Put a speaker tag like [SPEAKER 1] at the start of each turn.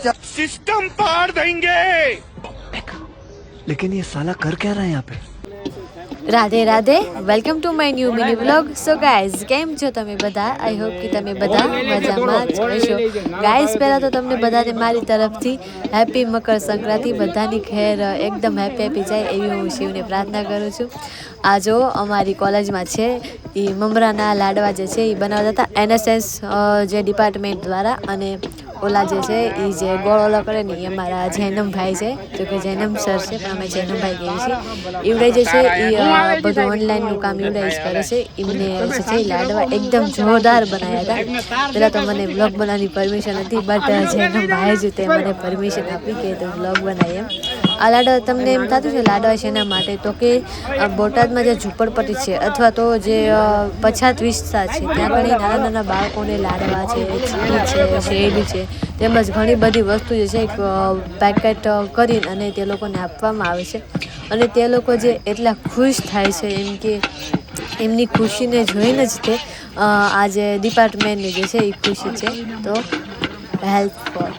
[SPEAKER 1] System पार देंगे।
[SPEAKER 2] लेकिन ये साला कर क्या रहा है यहाँ पे?
[SPEAKER 3] Radhe Radhe, welcome to my new mini vlog. So guys, કેમ છો તમે બધા? આઈ હોપ કે તમે બધા મજામાં જ હશો. ગાઈઝ, પહેલાં તો તમને બધાને મારી તરફથી હેપી મકર સંક્રાંતિ, બધાની ખેર એકદમ હેપી જાય એવી હું શિવને પ્રાર્થના કરું છું. આ જો અમારી કોલેજમાં છે એ મમરાના લાડવા જે છે એ બનાવતા હતા એનએસએસ જે ડિપાર્ટમેન્ટ દ્વારા. અને ઓલા જે છે એ જે ગોળ ઓલા કરે ને એ અમારા જૈનમભાઈ છે, જો કે જૈનમ સર છે પણ અમે જૈનમભાઈ કહીએ છીએ. એવડે જે છે એ બધું ઓનલાઈનનું કામ એવડે જ કરે છે. એમને જે છે એ લાડવા એકદમ જોરદાર બનાવ્યા હતા. પહેલાં તો મને વ્લોગ બનાવવાની પરમિશન હતી, બટ જૈનમભાઈ જ તે મને પરમિશન આપી કે તું વ્લોગ બનાવી એમ. આ લાડવા તમને એમ થતું છે લાડવા છે એના માટે, તો કે બોટાદમાં જે ઝૂંપડપટ્ટી છે અથવા તો જે પછાત વિસ્તાર છે ત્યાં ઘણી નાના નાના બાળકોને લાડવા છે, ચીની છે, શેરડી છે, તેમજ ઘણી બધી વસ્તુ જે છે પેકેટ કરીને અને તે લોકોને આપવામાં આવે છે. અને તે લોકો જે એટલા ખુશ થાય છે એમ કે એમની ખુશીને જોઈને જ તે આ જે ડિપાર્ટમેન્ટની જે છે એ ખુશી છે. તો હેલ્પ ફોર